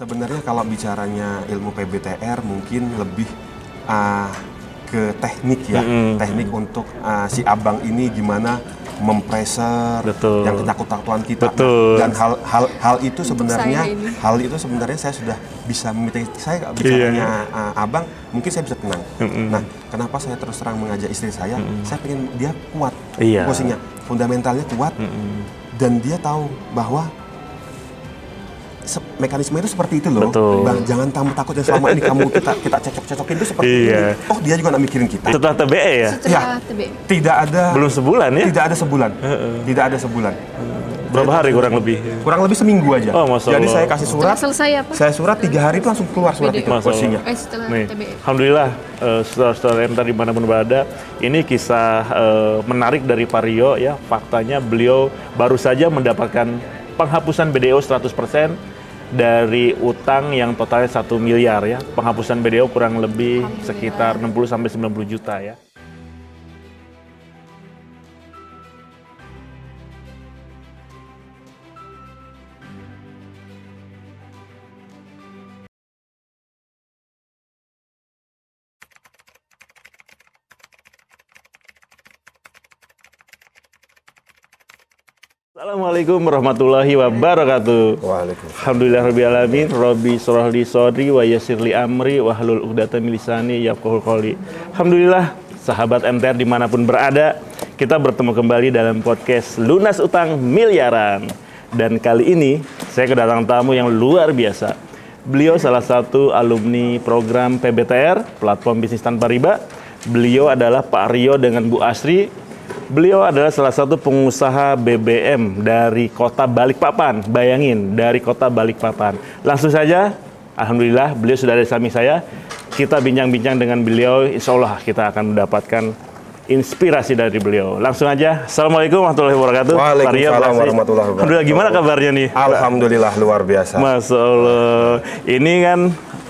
Sebenarnya kalau bicaranya ilmu PBTR mungkin lebih ke teknik ya, teknik untuk si abang ini gimana mempreser yang ketakutan kita. Nah, dan hal itu sebenarnya saya sudah bisa saya bicaranya abang, mungkin saya bisa tenang. Nah, kenapa saya terus terang mengajak istri saya pengen dia kuat, posisinya fundamentalnya kuat, dan dia tahu bahwa mekanisme itu seperti itu loh. Bang, jangan kamu takut yang selama ini kita cocok-cocokin itu seperti ini. Oh, dia juga nggak mikirin kita. Setelah TBE ya? Setelah TBE. Tidak ada. Belum sebulan ya? Tidak ada sebulan. Tidak ada sebulan. Berapa hari kurang lebih? Kurang lebih seminggu aja. Oh, Masya Allah. Jadi saya kasih surat. Selesai apa? Saya surat 3 hari itu langsung keluar surat itu posisinya. Setelah TBE. Alhamdulillah, saudara-saudara yang tadi dimanapun berada, ini kisah menarik dari Pak Rio ya. Faktanya beliau baru saja mendapatkan penghapusan BDO 100% dari utang yang totalnya 1 miliar ya. Penghapusan BDO kurang lebih sekitar 60-90 juta ya. Assalamualaikum warahmatullahi wabarakatuh. Waalaikumsalam. Alhamdulillahirrahmanirrahim. Rabbi shrah li sadri wa yassir li amri wahlul 'uqdatam min lisani yafqahu qawli. Alhamdulillah, sahabat MTR dimanapun berada, kita bertemu kembali dalam podcast Lunas Utang Miliaran. Dan kali ini saya kedatangan tamu yang luar biasa. Beliau salah satu alumni program PBTR, Platform Bisnis Tanpa Riba. Beliau adalah Pak Rio dengan Bu Asri. Beliau adalah salah satu pengusaha BBM dari kota Balikpapan. Bayangin, dari kota Balikpapan. Langsung saja, alhamdulillah beliau sudah ada di samping saya. Kita bincang-bincang dengan beliau, insya Allah kita akan mendapatkan inspirasi dari beliau. Langsung aja, Assalamualaikum warahmatullahi wabarakatuh. Waalaikumsalam warahmatullahi wabarakatuh. Alhamdulillah, gimana kabarnya nih? Alhamdulillah, luar biasa. Masya Allah. Ini kan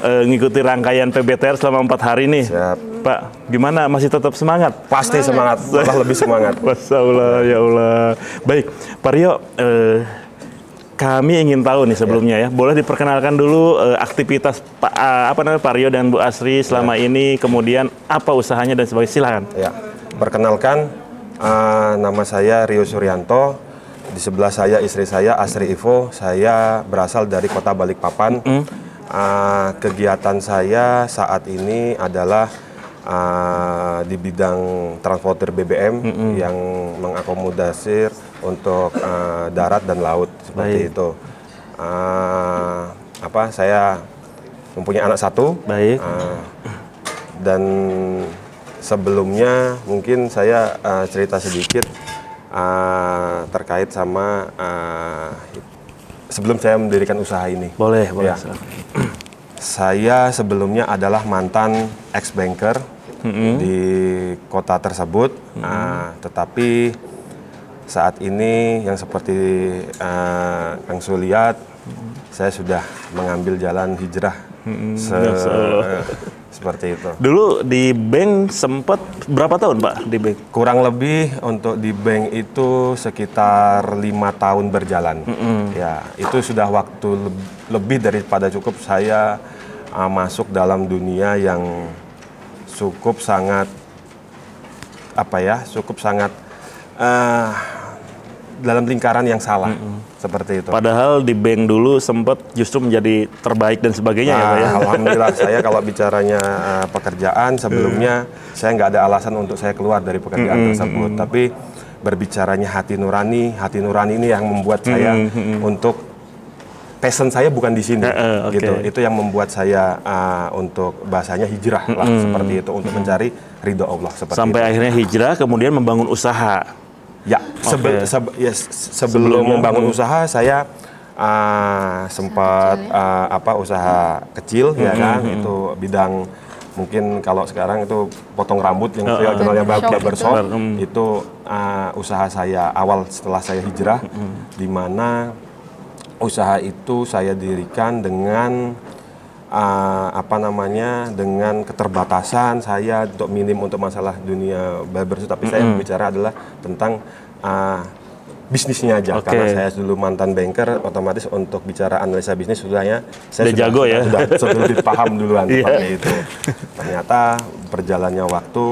ngikuti rangkaian PBTR selama 4 hari nih. Siap. Pak, gimana? Masih tetap semangat? Pasti semangat, malah lebih semangat. Masya Allah, ya Allah. Baik, Pak Rio, kami ingin tahu nih sebelumnya ya, boleh diperkenalkan dulu aktivitas Pak Rio dan Bu Asri selama ini, kemudian apa usahanya dan sebagainya, silakan. Ya, perkenalkan, nama saya Rio Suryanto. Di sebelah saya istri saya Asri Ivo. Saya berasal dari kota Balikpapan. Kegiatan saya saat ini adalah di bidang transporter BBM yang mengakomodasi untuk darat dan laut seperti itu. Saya mempunyai anak 1. Baik. Dan sebelumnya mungkin saya cerita sedikit terkait sama sebelum saya mendirikan usaha ini. Boleh. Ya. Saya sebelumnya adalah mantan ex-banker di kota tersebut, tetapi saat ini yang seperti Kang Su lihat, saya sudah mengambil jalan hijrah seperti itu. Dulu di bank sempat berapa tahun Pak di bank? Kurang lebih untuk di bank itu sekitar 5 tahun berjalan. Ya, itu sudah waktu lebih daripada cukup saya masuk dalam dunia yang cukup sangat dalam lingkaran yang salah seperti itu. Padahal di bank dulu sempat justru menjadi terbaik dan sebagainya ya Pak ya. Alhamdulillah, saya kalau bicaranya pekerjaan sebelumnya saya nggak ada alasan untuk saya keluar dari pekerjaan tersebut. Tapi berbicaranya hati nurani ini yang membuat saya untuk passion saya bukan di sini, gitu. Itu yang membuat saya untuk bahasanya hijrah lah seperti itu, untuk mencari ridho Allah seperti sampai itu. Akhirnya hijrah, kemudian membangun usaha. Ya, sebelum membangun usaha saya sempat usaha kecil ya kan, itu bidang mungkin kalau sekarang itu potong rambut yang saya kenalnya barbershop. Itu usaha saya awal setelah saya hijrah, di mana usaha itu saya dirikan dengan dengan keterbatasan saya untuk minim untuk masalah dunia barbershop, tapi saya bicara adalah tentang bisnisnya aja. Karena saya dulu mantan banker, otomatis untuk bicara analisa bisnis saya sudah jago ya. Sudah lebih paham duluan seperti itu. Ternyata berjalannya waktu,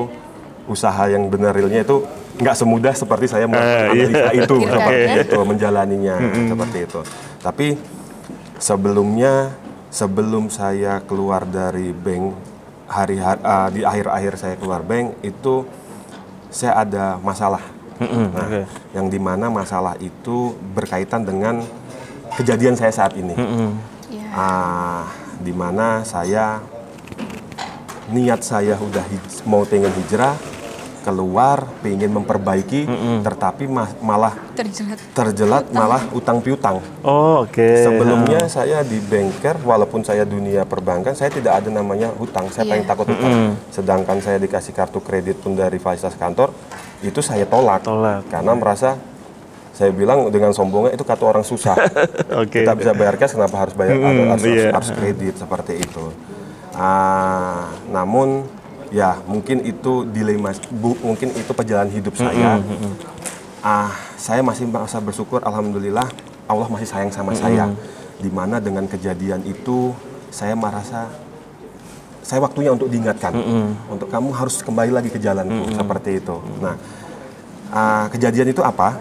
usaha yang benar realnya itu nggak semudah seperti saya menganalisa itu, seperti itu, menjalaninya seperti itu. Tapi sebelum saya keluar dari bank, di akhir-akhir saya keluar bank itu saya ada masalah. Yang dimana masalah itu berkaitan dengan kejadian saya saat ini. Dimana saya niat saya udah mau pengen hijrah, keluar pengen memperbaiki, tetapi malah terjelat malah utang piutang. Sebelumnya saya di banker, walaupun saya dunia perbankan, saya tidak ada namanya hutang. Saya paling takut hutang. Sedangkan saya dikasih kartu kredit pun dari fasilitas kantor, itu saya tolak. Karena merasa, saya bilang dengan sombongnya, itu kartu orang susah. Kita bisa bayar cash, kenapa harus bayar harus kredit seperti itu. Namun ya mungkin itu dilema, mungkin itu perjalanan hidup saya. Saya masih merasa bersyukur, alhamdulillah Allah masih sayang sama saya. Dimana dengan kejadian itu saya merasa saya waktunya untuk diingatkan, untuk kamu harus kembali lagi ke jalanku, seperti itu. Nah, kejadian itu apa?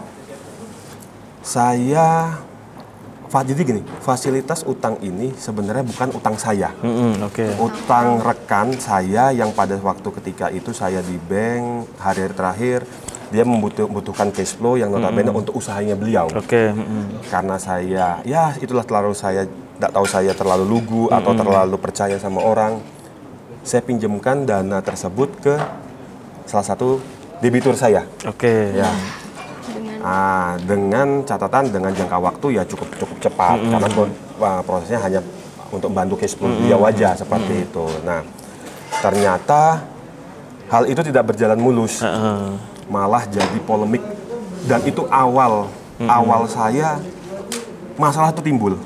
Jadi gini, fasilitas utang ini sebenarnya bukan utang saya. Utang rekan saya yang pada waktu ketika itu saya di bank, hari-hari terakhir, dia membutuhkan cash flow yang notabene untuk usahanya beliau. Karena saya, ya itulah saya tidak tahu saya terlalu lugu atau terlalu percaya sama orang. Saya pinjamkan dana tersebut ke salah satu debitur saya. Ya. Dengan catatan dengan jangka waktu ya cukup cepat, karena prosesnya hanya untuk bantu cash flow beliau aja seperti itu. Nah, ternyata hal itu tidak berjalan mulus, malah jadi polemik, dan itu awal saya masalah itu timbul.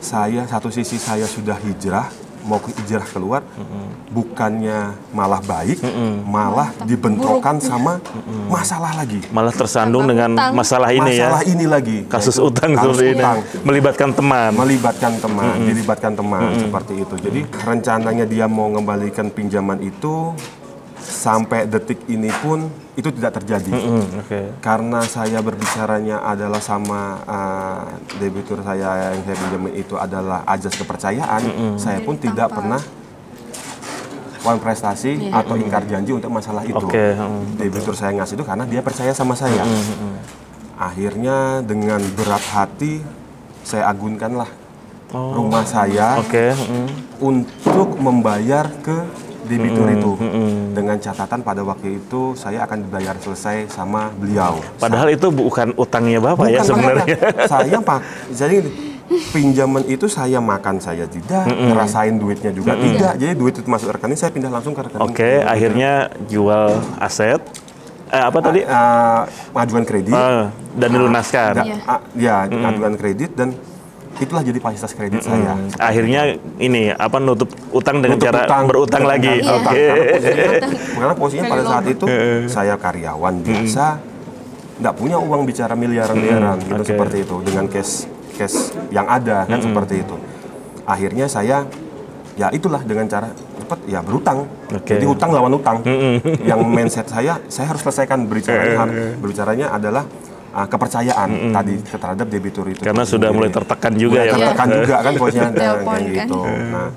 Satu sisi saya sudah hijrah, mau hijrah keluar, bukannya malah baik, malah dibentrokan sama masalah lagi. Malah tersandung dengan masalah ini ini lagi. Kasus utang seperti ini. Melibatkan teman. Dilibatkan teman seperti itu. Jadi rencananya dia mau mengembalikan pinjaman itu, sampai detik ini pun itu tidak terjadi. Karena saya berbicaranya adalah sama debitur saya yang saya pinjamin itu adalah ajas kepercayaan, saya pun tidak pernah prestasi atau ingkar janji untuk masalah itu. Debitur saya ngasih itu karena dia percaya sama saya. Akhirnya dengan berat hati saya agunkanlah rumah saya untuk membayar ke debitur itu, dengan catatan pada waktu itu saya akan dibayar selesai sama beliau. Padahal itu bukan utangnya Bapak ya sebenarnya. Jadi pinjaman itu saya makan saya tidak, ngerasain duitnya juga tidak. Jadi duit itu masuk rekening, saya pindah langsung ke rekening. Akhirnya jual aset. Ajukan kredit dan dilunaskan. Ajukan kredit dan itulah jadi fasilitas kredit saya. Akhirnya nutup utang dengan cara berutang lagi. Karena posisinya pada saat itu saya karyawan biasa, nggak punya uang bicara miliaran gitu, seperti itu, dengan cash yang ada kan seperti itu. Akhirnya saya ya itulah dengan cara cepat ya berutang. Jadi utang lawan utang. Yang mindset saya harus selesaikan, berbicaranya adalah kepercayaan tadi terhadap debitur itu. Karena sudah mulai tertekan juga ya. Tertekan juga kan posisinya kayak gitu. Nah,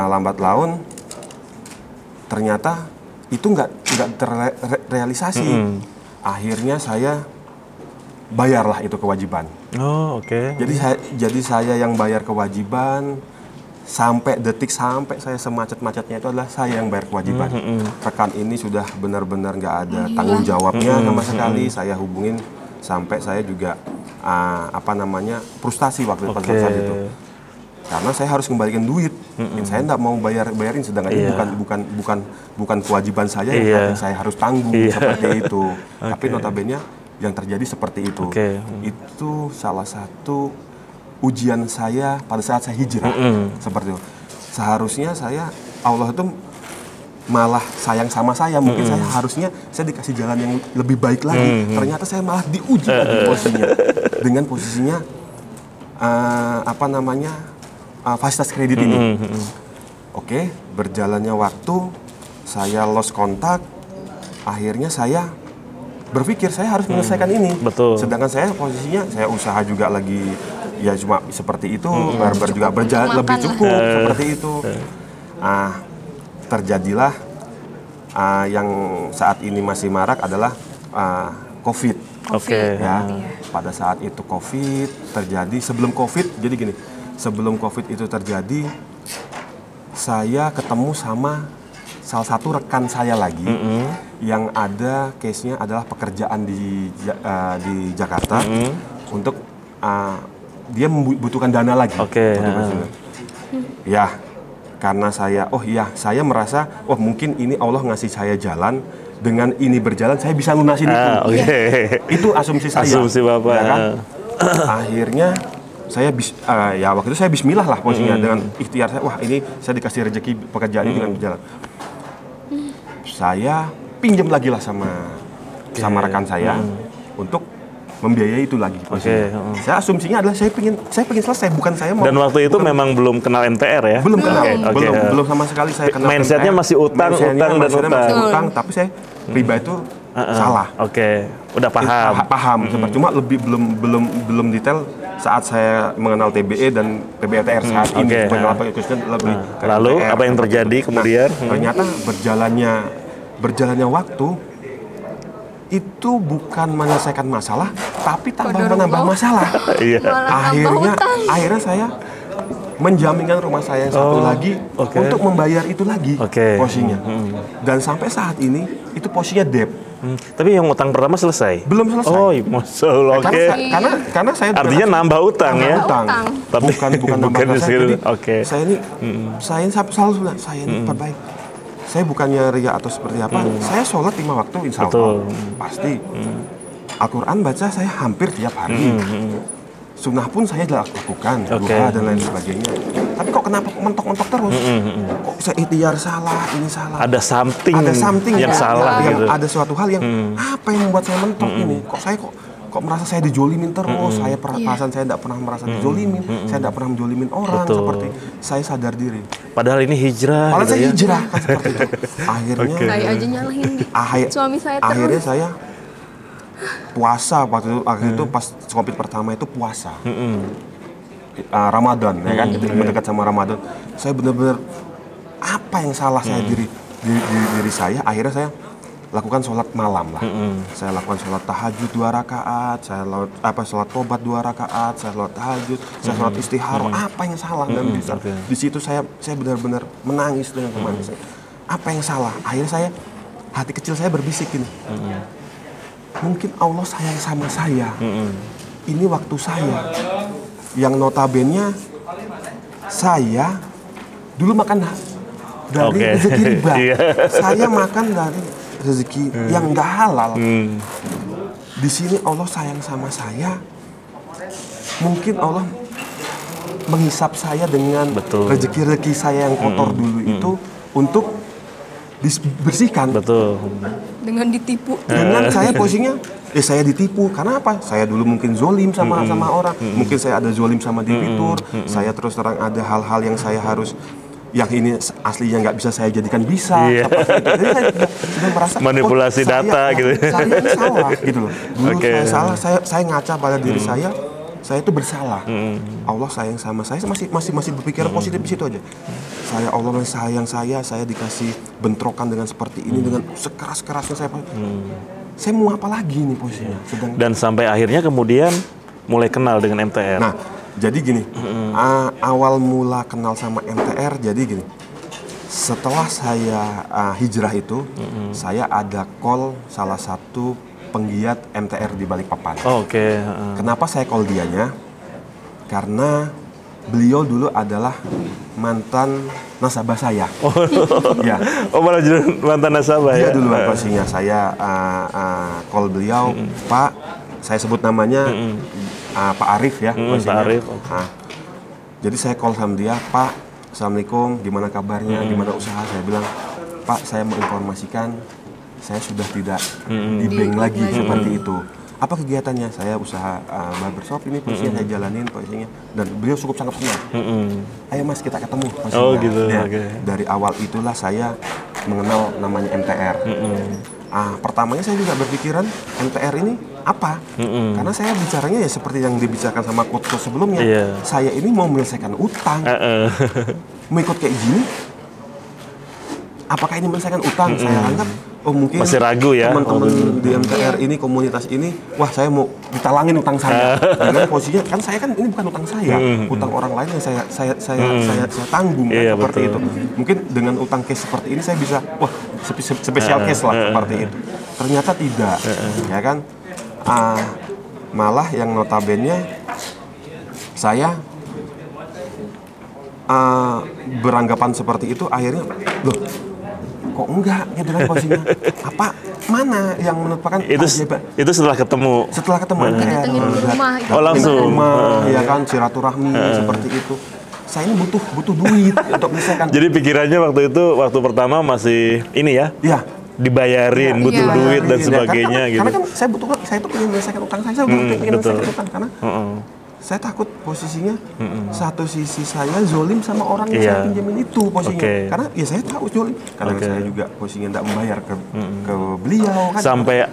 lambat laun ternyata itu nggak terrealisasi. Akhirnya saya bayarlah itu kewajiban. Jadi saya yang bayar kewajiban. Sampai saya semacet-macetnya itu adalah saya yang bayar kewajiban. Rekan ini sudah benar-benar nggak ada tanggung jawabnya sama sekali. Saya hubungin sampai saya juga frustasi waktu saat itu. Karena saya harus kembalikan duit. Saya nggak mau bayarin, sedangkan ini bukan kewajiban saya yang saya harus tanggung seperti itu. Tapi notabene yang terjadi seperti itu. Itu salah satu ujian saya pada saat saya hijrah, seperti itu. Seharusnya Allah itu malah sayang sama saya. Mungkin saya harusnya saya dikasih jalan yang lebih baik lagi. Ternyata saya malah diuji lagi posisinya. Dengan posisinya fasilitas kredit ini. Oke, berjalannya waktu, saya lost kontak. Akhirnya saya berpikir saya harus menyelesaikan ini. Betul. Sedangkan saya posisinya saya usaha juga lagi ya cuma seperti itu, barber juga berjalan lebih cukup seperti itu. Terjadilah yang saat ini masih marak adalah COVID. Oke. Ya, pada saat itu COVID terjadi. Sebelum COVID, jadi gini, sebelum COVID itu terjadi, saya ketemu sama salah satu rekan saya lagi yang ada case-nya adalah pekerjaan di Jakarta untuk dia membutuhkan dana lagi. Oke. Ya, karena saya merasa, mungkin ini Allah ngasih saya jalan, dengan ini berjalan saya bisa lunasin itu. Itu asumsi saya. Asumsi Bapak. Ya kan? Akhirnya saya waktu itu saya bismillah lah posisinya dengan ikhtiar saya, ini saya dikasih rezeki pekerjaan ini dengan berjalan. Saya pinjam lagi lah sama rekan saya untuk membiayai itu lagi. Saya asumsinya adalah saya pengen selesai, bukan saya mau. Dan waktu itu memang belum kenal MTR ya? Belum kenal, belum sama sekali saya kenal. Mindsetnya masih utang. Masih utang, tapi saya pribadi itu salah. Udah paham. Paham, cuma belum detail saat saya mengenal TBE dan PBTR saat ini. Lalu apa yang terjadi kemudian? Ternyata berjalannya waktu itu bukan menyelesaikan masalah, tapi tambah menambah masalah. Akhirnya saya menjaminkan rumah saya yang satu lagi untuk membayar itu lagi posisinya. Dan sampai saat ini itu posisinya debt. Tapi yang utang pertama selesai? Belum selesai. Masya Allah. Karena saya artinya nambah utang ya? Tapi bukan nambah utang. Jadi saya ini selalu bilang, saya ini perbaik. Saya bukannya ria atau seperti apa, saya sholat 5 waktu insya Allah, pasti. Al-Quran baca saya hampir tiap hari. Sunnah pun saya lakukan, duha dan lain sebagainya. Tapi kok kenapa mentok-mentok terus? Kok saya ikhtiar salah, ini salah. Ada something yang salah gitu. Ada suatu hal yang apa yang membuat saya mentok ini? Kok merasa saya dijolimin terus? Saya perasaan saya tidak pernah merasa dijolimin. Saya tidak pernah menjolimin orang. Seperti saya sadar diri. Padahal ini hijrah. Padahal saya hijrah kan seperti itu. Akhirnya saya aja nyalahin suami saya terus. Akhirnya saya puasa waktu itu pas COVID pertama itu puasa. Ramadan ya kan, mendekat sama Ramadan. Saya benar-benar apa yang salah saya diri saya. Akhirnya saya lakukan sholat malam lah. Saya lakukan sholat tahajud 2 rakaat, saya sholat tobat 2 rakaat, saya sholat tahajud, saya sholat istikharah. Apa yang salah? Dan di situ saya benar-benar menangis dengan teman saya. Apa yang salah? Akhirnya hati kecil saya berbisik gini. Mungkin Allah sayang sama saya. Ini waktu saya. Yang notabene saya dulu makan dari rezeki riba. Saya makan dari rezeki yang nggak halal. Di sini Allah sayang sama saya. Mungkin Allah menghisap saya dengan rezeki saya yang kotor dulu itu untuk dibersihkan. Dengan ditipu. Dengan saya posisinya, saya ditipu. Karena apa? Saya dulu mungkin zolim sama orang. Mungkin saya ada zolim sama debitur. Saya terus terang ada hal-hal yang saya harus, yang ini aslinya nggak bisa saya jadikan bisa. Seperti itu. Jadi saya sudah merasa manipulasi data gitu. Saya ini salah gitu loh. Dulu saya salah, saya ngaca pada diri saya itu bersalah. Allah sayang sama saya masih berpikir positif di situ aja. Allah sayang saya dikasih bentrokan dengan seperti ini, dengan sekeras-kerasnya saya mau apa lagi nih posisinya. Dan sampai akhirnya kemudian mulai kenal dengan MTR. Nah, jadi gini, awal mula kenal sama MTR, jadi gini, setelah saya hijrah itu, saya ada call salah satu penggiat MTR di Balikpapan. Kenapa saya call dianya? Karena beliau dulu adalah mantan nasabah saya. Malah jadi mantan nasabah ya? Dia dulu posisinya. Saya call beliau, Pak, saya sebut namanya Pak Arif ya. Pak Arif. Jadi saya call sama dia, Pak, Assalamualaikum, gimana kabarnya, gimana usaha? Saya bilang, Pak, saya mau informasikan, saya sudah tidak di bank lagi seperti itu. Apa kegiatannya? Saya usaha barbershop ini posisinya saya jalanin posisinya, dan beliau cukup sangat senang. Ayo Mas, kita ketemu posisinya. Oh gitu. Ya, dari awal itulah saya mengenal namanya MTR. Pertamanya saya juga berpikiran MTR ini apa? Karena saya bicaranya ya seperti yang dibicarakan sama coach sebelumnya. Saya ini mau menyelesaikan utang. Mau ikut kayak gini, apakah ini menyelesaikan utang? Saya anggap, oh mungkin masih ragu ya. Teman-teman di MTR ini, komunitas ini, wah saya mau ditalangin utang saya. Dengan posisinya kan saya kan ini bukan utang saya, utang orang lain yang saya tanggung seperti itu. Mungkin dengan utang case seperti ini saya bisa, wah spesial case lah seperti itu. Ternyata tidak, ya kan? Malah yang notabene saya beranggapan seperti itu, akhirnya loh kok enggak gitu kan posisinya. Apa mana yang merupakan itu setelah ketemu MTR, langsung rumah ya kan, silaturahmi seperti itu. Saya ini butuh duit untuk menyelesaikan. Jadi pikirannya waktu pertama masih ini ya, dibayarin, butuh duit dan sebagainya gitu. Karena kan saya tuh pengen menyelesaikan utang saya pengen menyelesaikan utang karena saya takut posisinya satu sisi saya zolim sama orang yang saya pinjamin itu posisinya. Karena ya saya tahu zolim. Karena saya juga posisinya tidak membayar ke beliau kan.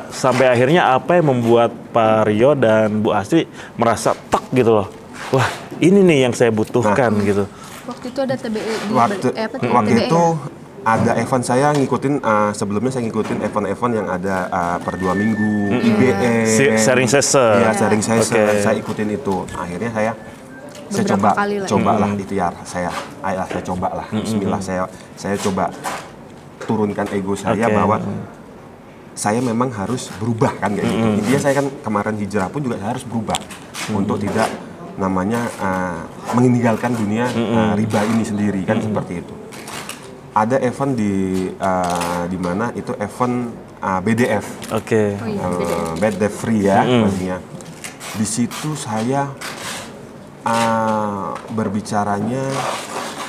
Sampai akhirnya apa yang membuat Pak Rio dan Bu Astri merasa tek gitu loh. Wah, ini nih yang saya butuhkan gitu. Waktu itu ada TBE waktu itu ada event saya ngikutin, sebelumnya saya ngikutin event-event yang ada per 2 minggu, IBM, sharing session. Iya, sharing session, saya ikutin itu. Akhirnya saya cobalah ikhtiar saya cobalah. Bismillah, saya coba turunkan ego saya bahwa saya memang harus berubah kan kayak gitu. Intinya saya kan kemarin hijrah pun juga saya harus berubah untuk tidak namanya meninggalkan dunia riba ini sendiri kan seperti itu. Ada event di mana itu event BDF, Bad Debt Free ya, maksudnya. Di situ saya berbicaranya,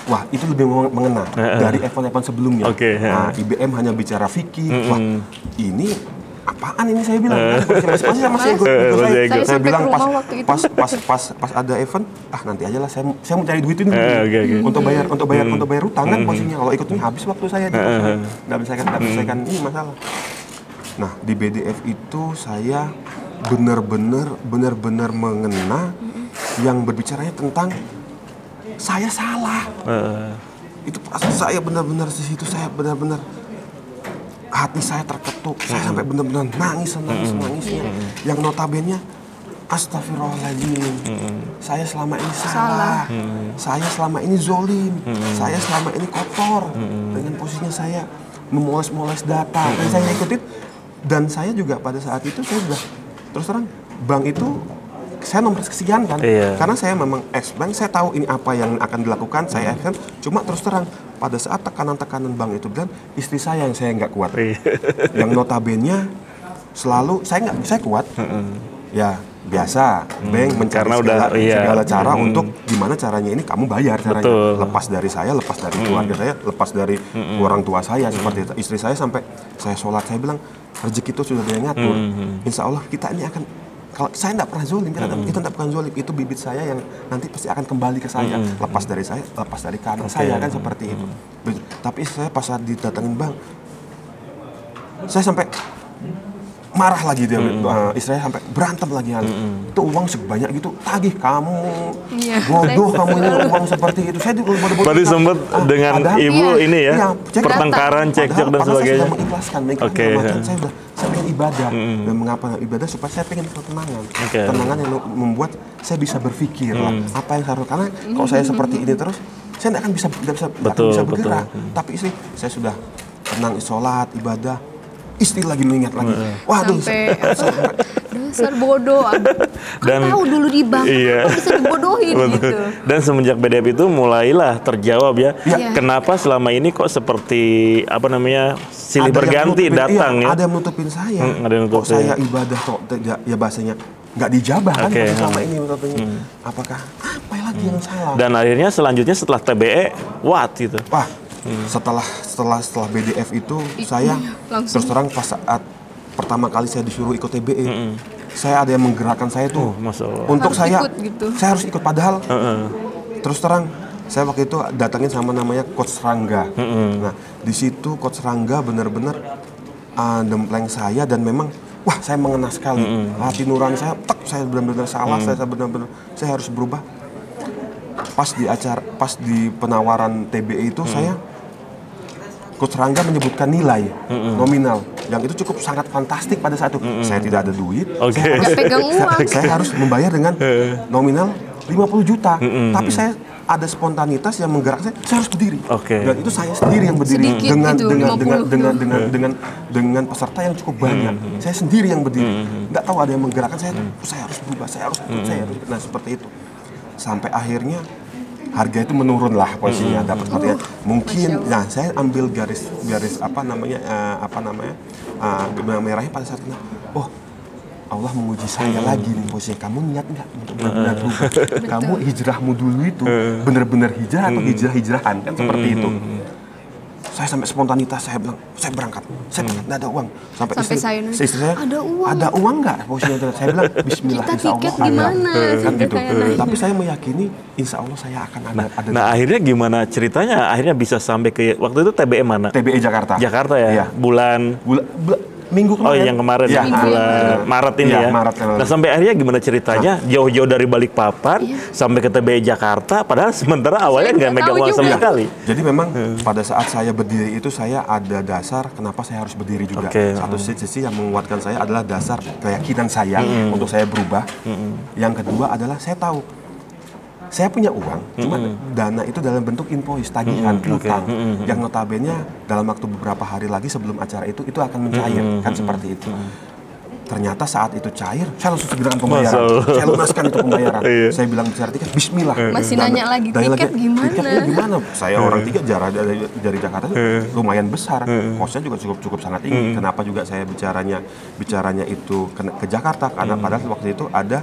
wah itu lebih mengena dari event-event sebelumnya. IBM hanya bicara fikih, wah ini apaan ini saya bilang, masih ego saya bilang pas ada event, nanti aja lah saya mau cari duit ini untuk bayar utang kan posisinya. Kalau ikut ini habis waktu saya nggak bisa ini masalah. Nah di BDF itu saya benar-benar mengena yang berbicaranya tentang saya salah. Itu saya benar-benar di situ, saya benar-benar hati saya terketuk, saya sampai benar-benar nangisnya. Yang notabene astagfirullahaladzim, saya selama ini salah. Saya selama ini zolim, saya selama ini kotor dengan posisinya saya memoles data. Dan saya ikutin, dan saya juga pada saat itu saya sudah terus terang bank itu saya nomor sekian kan, karena saya memang ex-bank, saya tahu ini apa yang akan dilakukan, saya akan cuma terus terang pada saat tekanan bank itu, dan istri saya yang saya nggak kuat, yang notabene selalu saya kuat, ya biasa, bank mencari segala cara untuk gimana caranya ini kamu bayar caranya, lepas dari saya, lepas dari keluarga saya, lepas dari orang tua saya seperti itu. Istri saya sampai saya sholat, saya bilang rezeki itu sudah dia ngatur, insya Allah kita ini akan. Kalau saya tidak pernah zolim, itu tidak pernah zolim, itu bibit saya yang nanti pasti akan kembali ke saya, lepas dari saya, lepas dari kanan saya kan seperti itu. Tapi saya pas saat didatangin bank, saya sampai marah lagi dia, istri saya sampai berantem lagi, itu uang sebanyak gitu, tagih kamu, bodoh kamu ini uang seperti itu. Saya dulu berarti sempat dengan ibu ini ya, pertengkaran, cekcok dan sebagainya. Saya mengikhlaskan, saya pengen ibadah, dan mengapa ibadah supaya saya pengen ketenangan, ketenangan yang membuat saya bisa berpikir apa yang harus, karena kalau saya seperti ini terus, saya tidak akan bisa bergerak. Tapi istri, saya sudah tenang, sholat, ibadah. Istri lagi mengingat lagi, waduh, dasar bodoh. Kan tahu dulu di bank, bisa dibodohin gitu. Dan semenjak BDF itu mulailah terjawab ya, kenapa selama ini kok seperti apa namanya silih berganti datang ya? Ada yang nutupin saya, kok saya ibadah kok ya bahasanya nggak dijabah kan selama ini apakah apa lagi yang salah? Dan akhirnya selanjutnya setelah TBE, what gitu? Wah, Setelah BDF itu saya terus terang pas saat pertama kali saya disuruh ikut TBE, saya ada yang menggerakkan saya tuh untuk saya harus ikut padahal terus terang saya waktu itu datangin sama namanya Coach Rangga. Nah di situ Coach Rangga benar-benar dempleng saya dan memang wah saya mengena sekali hati nurani saya, saya benar-benar salah, saya harus berubah. Pas di penawaran TBE itu saya Coach Rangga menyebutkan nilai nominal yang itu cukup sangat fantastik pada saat itu. Saya tidak ada duit, saya harus membayar dengan nominal 50 juta. Tapi saya ada spontanitas yang menggerakkan saya harus berdiri. Dan itu saya sendiri yang berdiri dengan peserta yang cukup banyak. Saya sendiri yang berdiri. Nggak tahu ada yang menggerakkan saya harus berubah, saya harus. Nah seperti itu. Sampai akhirnya harga itu menurun lah posisinya, dapat seperti mungkin. Nah saya ambil garis merahnya pada saat Allah menguji saya lagi nih posisinya. Kamu niat nggak untuk benar-benar berubah? Kamu hijrahmu dulu itu benar-benar hijrah atau hijrahan kan seperti itu. Saya sampai spontanitas saya bilang saya berangkat nggak ada uang. Sampai istri saya ada uang nggak posisinya? Saya bilang Bismillah insya Allah ada kan gitu. Tapi saya meyakini insya Allah saya akan ada. Nah akhirnya gimana ceritanya? Akhirnya bisa sampai ke waktu itu TBE mana? TBE Jakarta. Jakarta ya. Iya. Bulan minggu kemarin. Yang kemarin ya, bulan Maret ini ya. Maret, nah sampai akhirnya gimana ceritanya? Jauh-jauh dari Balikpapan sampai ke TBE Jakarta, padahal sementara awalnya nggak megang uang sama sekali. Jadi memang pada saat saya berdiri itu saya ada dasar kenapa saya harus berdiri juga. Satu sisi yang menguatkan saya adalah dasar keyakinan saya untuk saya berubah. Yang kedua adalah saya tahu saya punya uang, cuma dana itu dalam bentuk invoice, tagihan, utang, yang notabene dalam waktu beberapa hari lagi sebelum acara itu akan mencair, kan seperti itu. Ternyata saat itu cair, saya langsung segerakan pembayaran, saya lunaskan itu pembayaran. Saya bilang bicara tiket, Bismillah. Masih nanya lagi, tiketnya gimana? Saya orang tiket jarak dari Jakarta itu lumayan besar, kosnya juga cukup sangat tinggi. Kenapa juga saya bicaranya itu ke Jakarta? Karena padahal waktu itu ada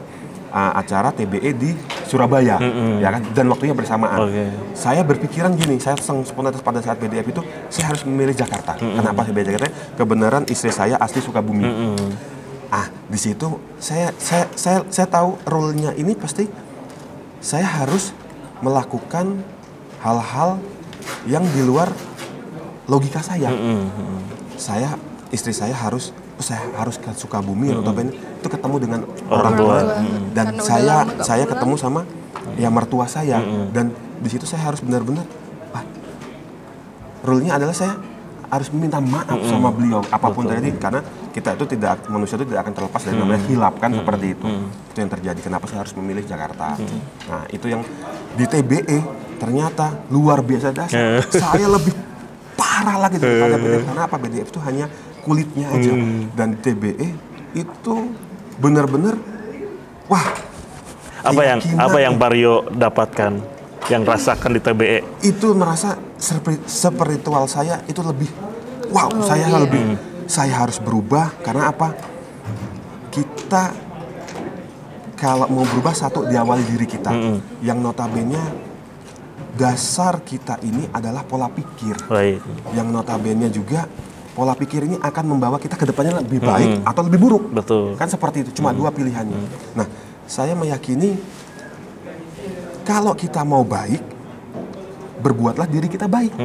acara TBE di Surabaya, ya kan, dan waktunya bersamaan. Saya berpikiran gini, saya spontan pada saat BDF itu saya harus memilih Jakarta. Kenapa saya pilih Jakarta? Kebenaran istri saya asli Sukabumi. Di situ saya tahu role-nya ini pasti saya harus melakukan hal-hal yang di luar logika saya. Istri saya harus ke Sukabumi notabene itu ketemu dengan orang tua dan saya ketemu sama mertua saya dan di situ saya harus benar-benar rule-nya adalah saya harus meminta maaf sama beliau apapun terjadi karena manusia itu tidak akan terlepas dari namanya hilap kan seperti itu. Itu yang terjadi. Kenapa saya harus memilih Jakarta? Nah itu yang di TBE ternyata luar biasa dasar. Saya lebih parah lagi daripada BDF. Karena apa? BDF itu hanya kulitnya aja. Dan di TBE itu benar-benar apa yang Baryo dapatkan, yang rasakan di TBE? Itu merasa spiritual saya itu lebih saya harus berubah karena apa? Kita kalau mau berubah satu diawali diri kita. Yang notabene dasar kita ini adalah pola pikir. Yang notabene juga pola pikir ini akan membawa kita ke depannya lebih baik atau lebih buruk. Betul. Kan seperti itu, cuma dua pilihannya. Nah, saya meyakini kalau kita mau baik, berbuatlah diri kita baik.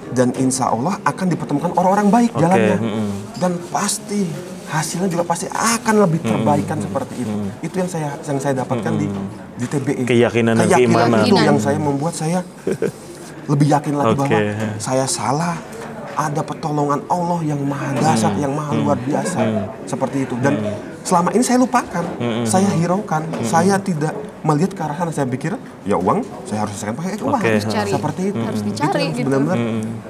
Dan insya Allah akan dipertemukan orang-orang baik jalannya. Dan pasti hasilnya juga pasti akan lebih terbaikan seperti itu. Itu yang saya dapatkan di TBE. Keyakinan dan keimanan itu yang saya membuat saya lebih yakin lagi bahwa saya salah. Ada pertolongan Allah yang maha dahsyat, yang maha luar biasa, seperti itu. Dan selama ini saya lupakan, saya hiraukan, saya tidak melihat ke arah sana. Saya pikir, ya uang, saya harus selesaikan pakai uang. Seperti itu. Harus dicari gitu. Benar-benar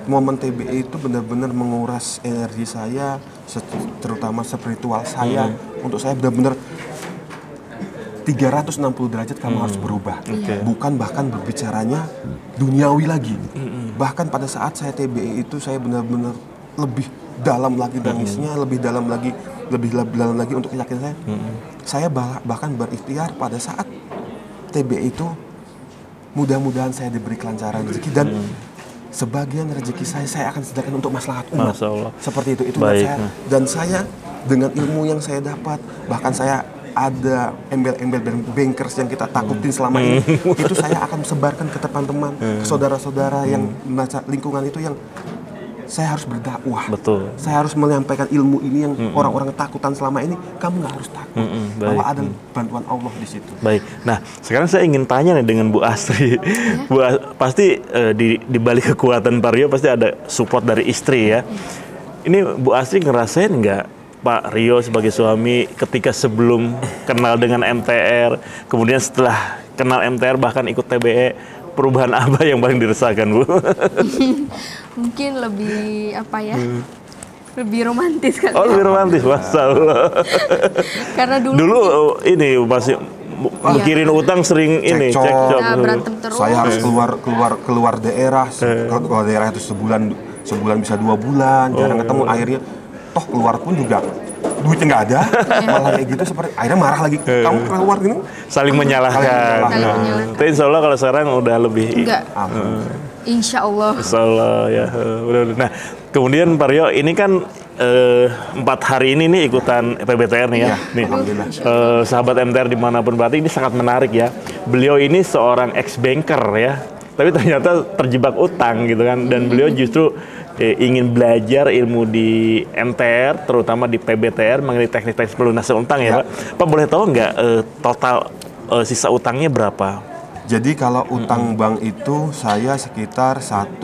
momen TBE itu benar-benar menguras energi saya, terutama spiritual saya, untuk saya benar-benar 360 derajat kamu harus berubah. Bukan bahkan berbicaranya duniawi lagi. Bahkan pada saat saya TBE itu saya benar-benar lebih dalam lagi nangisnya, lebih dalam lagi untuk keyakinan saya. Saya bahkan berikhtiar pada saat TBE itu mudah-mudahan saya diberi kelancaran rezeki dan sebagian rezeki saya akan sedekahkan untuk maslahat umat. Masya Allah. Seperti itu Baik. saya. Dan saya dengan ilmu yang saya dapat, bahkan saya ada embel-embel bankers yang kita takutin selama ini, itu saya akan sebarkan ke teman-teman, ke saudara-saudara yang lingkungan itu yang saya harus berdakwah. Betul. Saya harus menyampaikan ilmu ini yang orang-orang ketakutan selama ini. Kamu nggak harus takut bahwa ada bantuan Allah di situ. Baik. Nah, sekarang saya ingin tanya nih dengan Bu Astri. Pasti di balik kekuatan Pak Rio pasti ada support dari istri ya. Ini Bu Astri ngerasain nggak Pak Rio sebagai suami ketika sebelum kenal dengan MTR, kemudian setelah kenal MTR bahkan ikut TBE, perubahan apa yang paling dirasakan, Bu? Mungkin lebih apa ya? Lebih romantis kan? Oh, lebih romantis, Masya Allah. Karena dulu ini masih mikirin utang sering ini cekcok. Nah, berantem terus. Saya harus keluar daerah, keluar daerah itu sebulan bisa 2 bulan, jarang ketemu. Akhirnya toh keluar pun juga duitnya nggak ada, malah kayak gitu seperti akhirnya marah lagi. Kamu keluar gini saling menyalahkan. Tapi insya Allah kalau sekarang udah lebih. Enggak. Insya Allah. Insya Allah ya. Nah, kemudian Pak Rio ini kan 4 hari ini nih ikutan PBTR nih ya. Nih, sahabat MTR dimanapun berarti ini sangat menarik ya. Beliau ini seorang ex-banker ya, tapi ternyata terjebak utang gitu kan. Dan beliau justru ingin belajar ilmu di MTR, terutama di PBTR mengenai teknik-teknik pelunasan utang ya, Pak. Pak boleh tahu nggak total sisa utangnya berapa? Jadi kalau utang bank itu saya sekitar 1,3.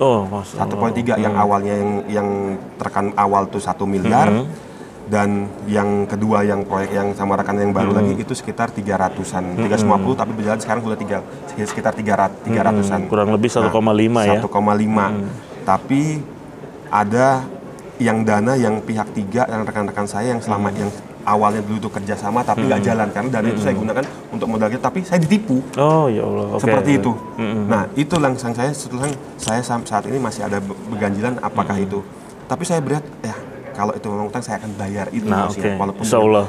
Oh, Masya Allah. 1,3 yang awalnya yang terkan awal tuh 1 miliar. Dan yang kedua yang proyek yang sama rekan yang baru lagi itu sekitar 300-an, 350 tapi berjalan sekarang sudah sekitar 300-an. Kurang lebih 1,5 ya. 1,5. Tapi ada yang dana yang pihak 3 yang rekan-rekan saya yang selama yang awalnya dulu tuh kerjasama tapi nggak jalan karena dana itu saya gunakan untuk modal kita tapi saya ditipu. Oh ya Allah. Seperti itu. Nah itu langsung saya setelah saya saat ini masih ada beganjilan apakah itu. Tapi saya berat ya kalau itu memang utang saya akan bayar itu walaupun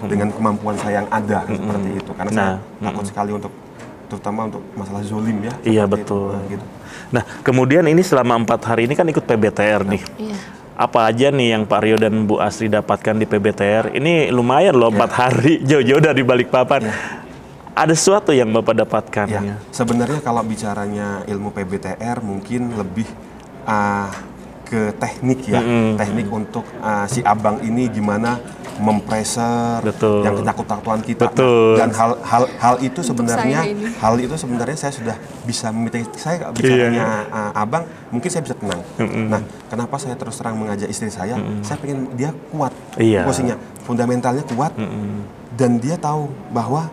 dengan kemampuan saya yang ada seperti itu karena saya takut sekali untuk terutama untuk masalah zolim ya. Iya betul. Gitu. Nah kemudian ini selama 4 hari ini kan ikut PBTR nih. Iya. Apa aja nih yang Pak Rio dan Bu Astri dapatkan di PBTR? Ini lumayan loh 4 hari jauh-jauh dari Balikpapan. Ada sesuatu yang Bapak dapatkan? Ya. Sebenarnya kalau bicaranya ilmu PBTR mungkin lebih ke teknik ya, teknik untuk si abang ini gimana mempreser yang ketakut-takutan kita. Dan hal itu sebenarnya saya sudah bisa saya bicaranya abang mungkin saya bisa tenang. Nah, kenapa saya terus terang mengajak istri saya pengen dia kuat posisinya, fundamentalnya kuat dan dia tahu bahwa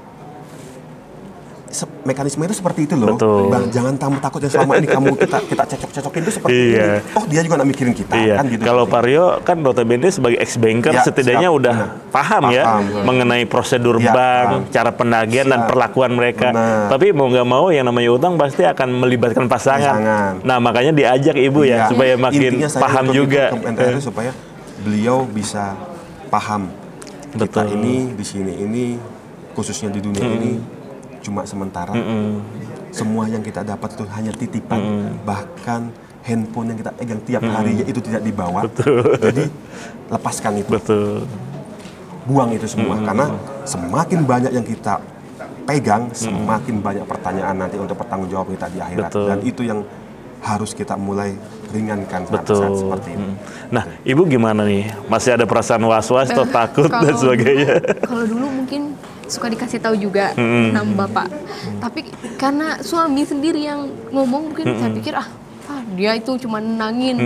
mekanisme itu seperti itu loh. Bang, jangan kamu takut yang selama ini kita cocok-cocokin itu seperti ini. Oh, dia juga nggak mikirin kita kan gitu. Kalau Pak Rio kan notabene sebagai ex-banker setidaknya udah paham ya mengenai prosedur bank, cara penagihan dan perlakuan mereka. Tapi mau nggak mau yang namanya utang pasti akan melibatkan pasangan. Nah, makanya diajak Ibu ya supaya makin paham juga. Supaya beliau bisa paham. Kita ini di sini ini khususnya di dunia ini cuma sementara. Semua yang kita dapat itu hanya titipan. Bahkan handphone yang kita pegang tiap harinya itu tidak dibawa. Jadi lepaskan itu. Buang itu semua. Karena semakin banyak yang kita pegang, semakin banyak pertanyaan nanti untuk bertanggung jawab kita di akhirat. Dan itu yang harus kita mulai ringankan saat seperti ini. Nah, Ibu gimana nih? Masih ada perasaan was-was atau takut dan sebagainya? Kalau dulu mungkin suka dikasih tahu juga nama bapak. Tapi karena suami sendiri yang ngomong mungkin saya pikir dia itu cuma nenangin,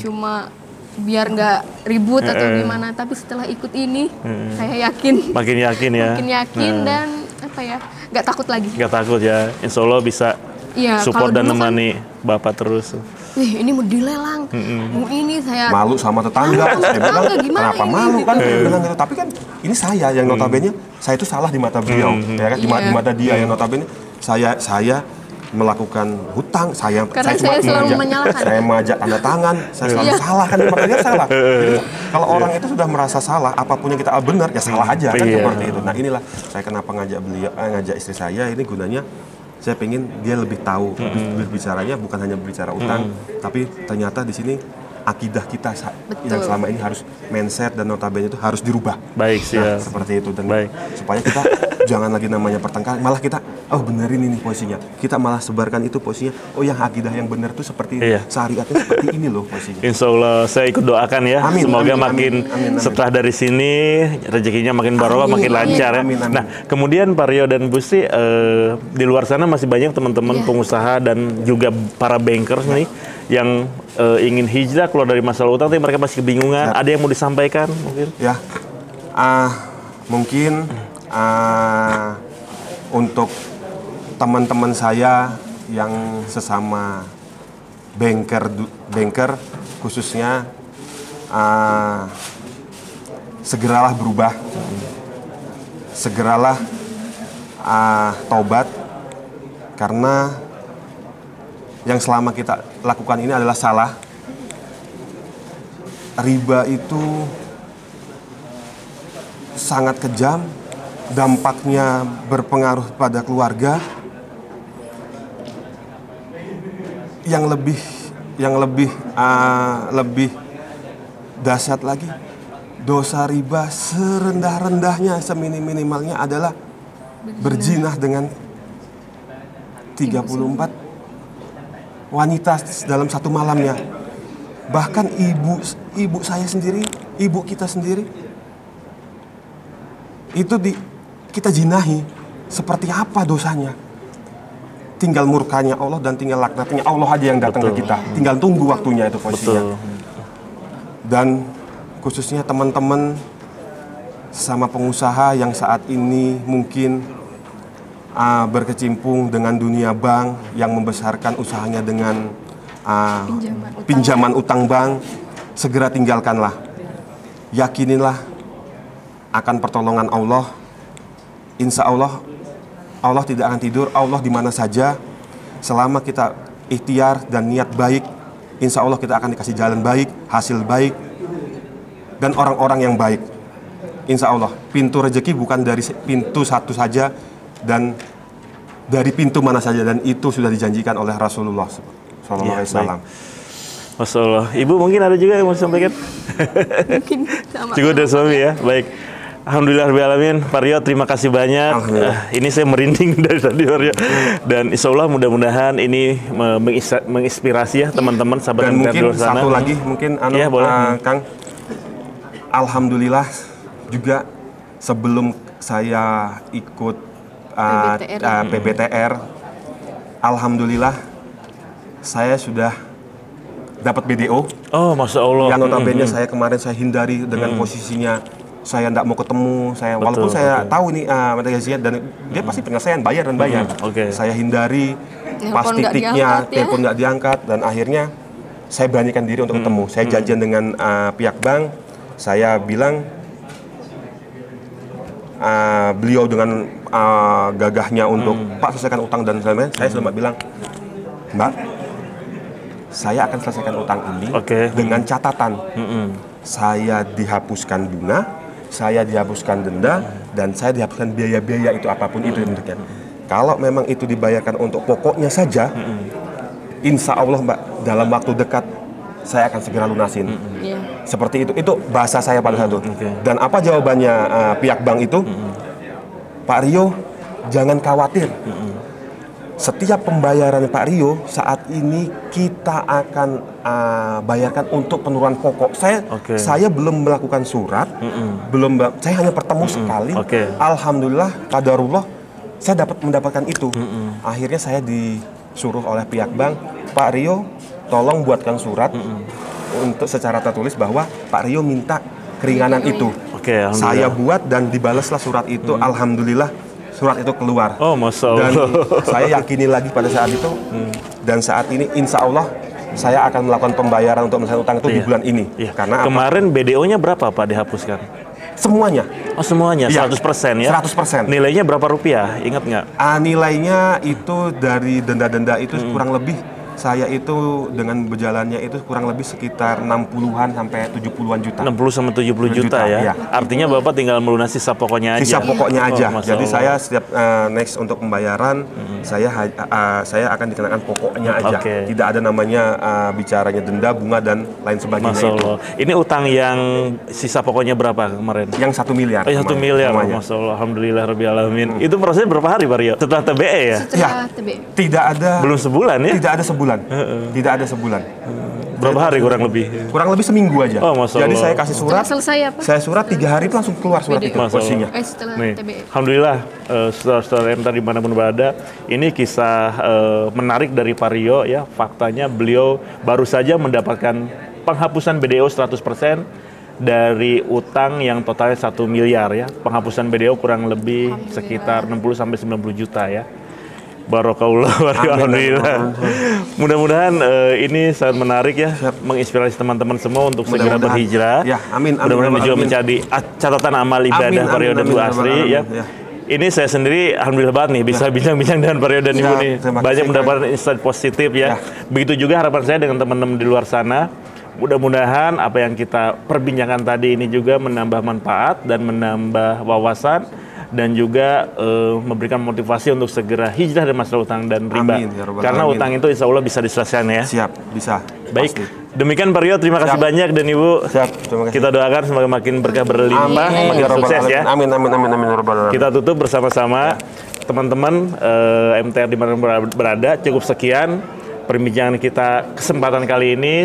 cuma biar nggak ribut atau gimana. Tapi setelah ikut ini saya yakin. Makin yakin ya. Makin yakin dan nggak takut lagi. Nggak takut ya. Insya Allah bisa support dan menemani bapak terus. Ini mau dilelang, mau ini saya malu sama tetangga. Saya bilang kenapa malu kan? Bilang gitu. Tapi kan ini saya yang notabene saya itu salah di mata beliau, ya kan? Di mata dia yang notabene saya melakukan hutang, saya selalu menyalahkan. Saya mengajak tanda tangan, saya selalu salah kan? Makanya salah. Jadi, kalau orang itu sudah merasa salah, apapun yang kita benar ya salah aja kan seperti itu. Nah inilah saya kenapa ngajak istri saya ini gunanya saya pengen dia lebih tahu berbicaranya bukan hanya berbicara utang, tapi ternyata di sini akidah kita yang selama ini harus mindset dan notabene itu harus dirubah. Baik, siap. Seperti itu dan supaya kita jangan lagi namanya pertengkaran, malah kita benerin ini posisinya. Kita malah sebarkan itu posisinya. Oh, yang akidah yang benar tuh seperti syariatnya seperti ini loh posisinya. Insya Allah saya ikut doakan ya. Amin, semoga makin setelah dari sini rezekinya makin barokah, makin lancar ya. Nah, kemudian Pak Rio dan Bu Sri, di luar sana masih banyak teman-teman pengusaha dan juga para bankers nih yang ingin hijrah keluar dari masalah utang, tapi mereka masih kebingungan. Ada yang mau disampaikan mungkin? Ya, mungkin untuk teman-teman saya yang sesama banker khususnya, segeralah berubah, segeralah taubat, karena yang selama kita lakukan ini adalah salah. Riba itu sangat kejam, dampaknya berpengaruh pada keluarga. Yang lebih dahsyat lagi, dosa riba serendah-rendahnya, seminim-minimalnya adalah berzinah dengan 34 wanita dalam satu malamnya. Bahkan ibu saya sendiri, ibu kita sendiri itu kita zinahi. Seperti apa dosanya? Tinggal murkanya Allah dan tinggal laknatnya Allah aja yang datang ke kita. Tinggal tunggu waktunya itu posisinya. Dan khususnya teman-teman sama pengusaha yang saat ini mungkin berkecimpung dengan dunia bank yang membesarkan usahanya dengan pinjaman utang bank, segera tinggalkanlah. Yakinilah akan pertolongan Allah. Insya Allah, Allah tidak akan tidur. Allah di mana saja. Selama kita ikhtiar dan niat baik, insya Allah kita akan dikasih jalan baik, hasil baik, dan orang-orang yang baik. Insya Allah, pintu rezeki bukan dari pintu satu saja, dan dari pintu mana saja, dan itu sudah dijanjikan oleh Rasulullah SAW. Masya Allah. Ibu mungkin ada juga yang mau disampaikan? Mungkin sama. Juga dari suami ya. Baik. Alhamdulillahirrahmanirrahim. Pak Rio, terima kasih banyak. Ini saya merinding dari tadi, Pak Rio. Dan insya Allah mudah-mudahan ini menginspirasi ya teman-teman sahabat dan mungkin di sana. Satu lagi mungkin Kang. Alhamdulillah juga sebelum saya ikut PBTR, alhamdulillah saya sudah dapat BDO. Oh, Masya Allah. Yang notabene saya kemarin saya hindari dengan posisinya saya tidak mau ketemu. Walaupun saya tahu ini material dan dia pasti penyelesaian bayar. Saya hindari, pas titiknya telepon nggak diangkat, dan akhirnya saya beranikan diri untuk ketemu. Saya janjian dengan pihak bank. Saya bilang, beliau dengan gagahnya untuk Pak selesaikan utang dan sebagainya. Saya selalu bilang, Mbak, saya akan selesaikan utang ini dengan catatan saya dihapuskan bunga, saya dihapuskan denda, dan saya dihapuskan biaya-biaya itu apapun itu bentuknya. Kalau memang itu dibayarkan untuk pokoknya saja, insya Allah Mbak, dalam waktu dekat saya akan segera lunasin. Seperti itu bahasa saya pada saat itu. Dan apa jawabannya pihak bank itu? Pak Rio, jangan khawatir. Setiap pembayaran Pak Rio saat ini kita akan bayarkan untuk penurunan pokok. Saya belum melakukan surat, saya hanya bertemu sekali. Alhamdulillah, qadarullah, saya mendapatkan itu. Akhirnya saya disuruh oleh pihak bank, Pak Rio, tolong buatkan surat untuk secara tertulis bahwa Pak Rio minta keringanan itu. Saya buat dan dibalaslah surat itu. Alhamdulillah, surat itu keluar. Oh, Masya Allah. Dan saya yakini lagi pada saat itu. Dan saat ini insya Allah saya akan melakukan pembayaran untuk menyelesaikan utang itu di bulan ini. Karena kemarin BDO-nya berapa Pak dihapuskan? Semuanya. Oh, semuanya? 100% ya? 100%. Nilainya berapa rupiah? Ingat nggak? Nilainya itu dari denda-denda itu kurang lebih saya itu dengan berjalannya itu kurang lebih sekitar 60-an sampai 70-an juta. 60 sampai 70 juta ya. Ya. Artinya Bapak tinggal melunasi sisa pokoknya aja. Sisa pokoknya aja. Masya Jadi Allah. saya setiap next untuk pembayaran saya akan dikenakan pokoknya aja. Oke. Tidak ada namanya bicaranya denda, bunga dan lain sebagainya. Masya itu. Allah. Ini utang yang sisa pokoknya berapa kemarin? Yang 1 miliar. Oh, 1 miliar. Semuanya. Masya Allah. Alhamdulillah Rabbil Alamin. Itu prosesnya berapa hari Pak Rio? Setelah TBE ya? Setelah TBE. Tidak ada. Belum sebulan ya? Tidak ada sebulan. Tidak ada sebulan. Berapa hari kurang lebih? Kurang lebih seminggu aja. Oh, Masya Jadi Allah. saya kasih surat. Setelah selesai apa? Saya surat 3 hari itu langsung keluar surat itu Masya Allah. posisinya. Setelah Nih, TBE. alhamdulillah saudara-saudara MTR dimanapun berada, ini kisah menarik dari Pak Rio ya. Faktanya beliau baru saja mendapatkan penghapusan BDO 100% dari utang yang totalnya 1 miliar ya. Penghapusan BDO kurang lebih sekitar 60 sampai 90 juta ya. Barokallah, alhamdulillah. Mudah-mudahan ini sangat menarik ya, menginspirasi teman-teman semua untuk segera berhijrah. Ya, amin. Mudah-mudahan juga menjadi catatan amal ibadah periode Bu Asri ya. Ini saya sendiri alhamdulillah banget nih bisa bincang-bincang dengan Pak Rio dan Ibu nih. Banyak mendapatkan insight positif ya. Begitu juga harapan saya dengan teman-teman di luar sana. Mudah-mudahan apa yang kita perbincangkan tadi ini juga menambah manfaat dan menambah wawasan dan juga memberikan motivasi untuk segera hijrah dari masalah utang dan riba. Amin, ya Rabbal Karena Alamin. utang itu insya Allah bisa diselesaikan ya. Siap, bisa. Baik, Pasti. demikian Pak Rio, terima kasih Siap. banyak dan Ibu. Siap, terima kasih. Kita doakan semoga makin berkah berlimpah, makin Ya Rabbal sukses Alamin. ya. Amin, amin, amin, amin, ya Rabbal Alamin. Kita tutup bersama-sama teman-teman MTR di mana berada. Cukup sekian perbincangan kita kesempatan kali ini.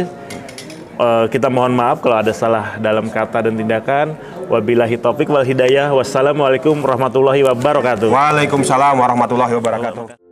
Kita mohon maaf kalau ada salah dalam kata dan tindakan. Wabillahi taufik wal hidayah. Wassalamualaikum warahmatullahi wabarakatuh. Waalaikumsalam warahmatullahi wabarakatuh.